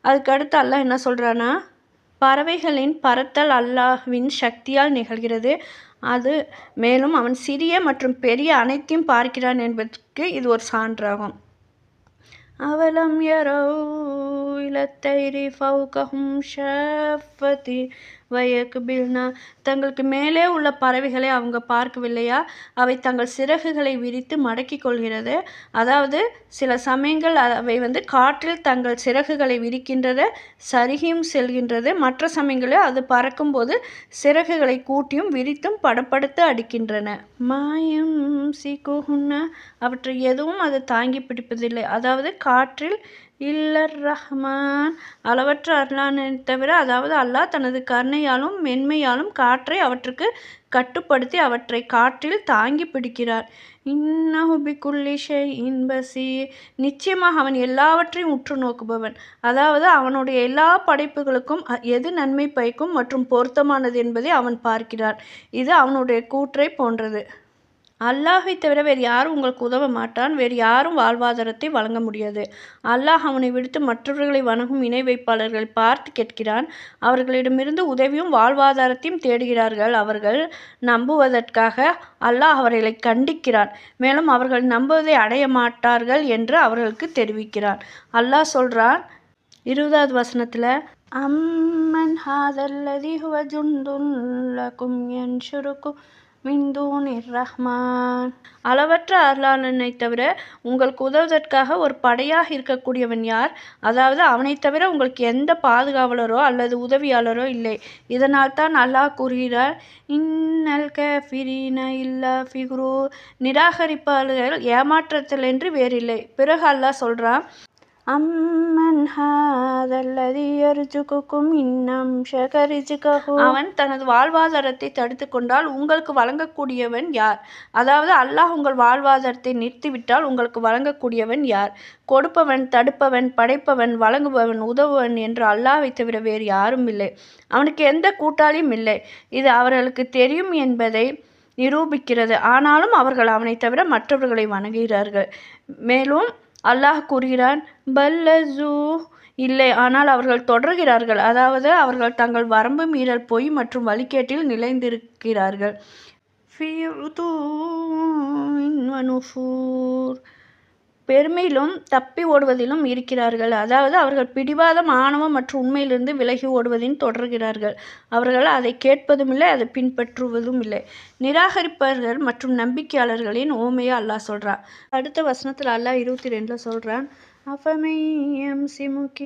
அதுக்கடுத்து அல்லாஹ் என்ன சொல்கிறான்னா, பறவைகளின் பறத்தல் அல்லாஹ்வின் சக்தியால் நிகழ்கிறது. அது மேலும் அவன் சிறிய மற்றும் பெரிய அனைத்தையும் பார்க்கிறான் என்பதற்கு இது ஒரு சான்றாகும். அவலம் யரவு இலத்தைரி ஃபவுகஹும் ஷாஃபதி வயக்பில்னா, தங்களுக்கு மேலே உள்ள பறவைகளை அவங்க பார்க்கவில்லையா? அவை தங்கள் சிறகுகளை விரித்து மடக்கிக் கொள்கிறது. அதாவது சில சமயங்கள் அவை காற்றில் தங்கள் சிறகுகளை விரிக்கின்றது, சருகியும் செல்கின்றது. மற்ற சமயங்களில் அது பறக்கும்போது சிறகுகளை கூட்டியும் விரித்தும் படப்படுத்த அடிக்கின்றன. மாயம் சிகுஹுன்ன, அவற்றை எதுவும் அது தாங்கி பிடிப்பதில்லை. அதாவது காற்றில் இல்லர் ரஹ்மான், அளவற்ற அல்லாஹ்வை தவிர, அதாவது அல்லாஹ் தனது கருணையாலும் மென்மையாலும் காற்றை அவற்றுக்கு கட்டுப்படுத்தி அவற்றை காற்றில் தாங்கி பிடிக்கிறார். இன்னஹு பிகுல்லி ஷைஇன் பஸீர், நிச்சயமாக அவன் எல்லாவற்றையும் உற்று நோக்குபவன். அதாவது அவனுடைய எல்லா படைப்புகளுக்கும் எது நன்மை பயக்கும் மற்றும் பொருத்தமானது என்பதை அவன் பார்க்கிறான். இது அவனுடைய கூற்றை போன்றது. அல்லாஹ்வை தவிர வேறு யாரும் உங்களுக்கு உதவ மாட்டான். வேறு யாரும் வாழ்வாதாரத்தை வழங்க முடியாது. அல்லாஹ் அவனை விடுத்து மற்றவர்களை வணங்கும் இணை வைப்பாளர்களை பார்த்து கேட்கிறான். அவர்களிடமிருந்து உதவியும் வாழ்வாதாரத்தையும் தேடுகிறார்கள். அவர்கள் நம்புவதற்காக அல்லாஹ் அவர்களை கண்டிக்கிறான். மேலும் அவர்கள் நம்புவதை அடைய மாட்டார்கள் என்று அவர்களுக்கு தெரிவிக்கிறான். அல்லாஹ் சொல்கிறான் 20வது வசனத்தில், அம்மன் ஹாதல்லதி ஹுவ ஜுண்டுன் லகும் யன்ஷுருக்கும் மின் தூனிர் ரஹ்மான், அளவற்ற அருளாளனை தவிர உங்களுக்கு உதவுவதற்காக ஒரு படையாக இருக்கக்கூடியவன் யார்? அதாவது அவனை தவிர உங்களுக்கு எந்த பாதுகாவலரோ அல்லது உதவியாளரோ இல்லை. இதனால் தான் அல்லாஹ் கூறுகிறார், இன்னல் காஃபிரீன இல்லா ஃபீ குரூர், நிராகரிப்பாளர்கள் ஏமாற்றத்திலன்றி வேறில்லை. பிறகு அல்லாஹ் சொல்கிறான், அம்மன் ஹாதல்லதி யர்ஜுகுக்கும் இன்னம் ஷகரிஜுகஹு, அவன் தனது வாழ்வாதாரத்தை தடுத்து கொண்டால் உங்களுக்கு வழங்கக்கூடியவன் யார்? அதாவது அல்லாஹ் உங்கள் வாழ்வாதாரத்தை நிறுத்திவிட்டால் உங்களுக்கு வழங்கக்கூடியவன் யார்? கொடுப்பவன், தடுப்பவன், படைப்பவன், வழங்குபவன், உதவுவன் என்று அல்லாஹ்வை தவிர வேறு யாரும் இல்லை. அவனுக்கு எந்த கூட்டாளியும் இல்லை. இது அவர்களுக்கு தெரியும் என்பதை நிரூபிக்கிறது. ஆனாலும் அவர்கள் அவனை தவிர மற்றவர்களை வணங்குகிறார்கள். மேலும் அல்லாஹ் கூறுகிறான், பல்லஜூ, இல்லை, ஆனால் அவர்கள் தொடர்கிறார்கள். அதாவது அவர்கள் தங்கள் வரம்பு மீறல், பொய் மற்றும் வழிகேட்டில் நிலைந்திருக்கிறார்கள். ஃபீ உதூவின் வ நுஃபூர், பெருமையிலும் தப்பி ஓடுவதிலும் இருக்கிறார்கள். அதாவது அவர்கள் பிடிவாதம், ஆணவம் மற்றும் உண்மையிலிருந்து விலகி ஓடுவதின் தொடர்கிறார்கள். அவர்கள் அதை கேட்பதும் இல்லை, அதை பின்பற்றுவதும் இல்லை. நிராகரிப்பவர்கள் மற்றும் நம்பிக்கையாளர்களின் ஓமையை அல்லாஹ் சொல்கிறான். அடுத்த வசனத்தில் அல்லாஹ் 22ல் சொல்கிறான், அஃபமை யம்சி முகி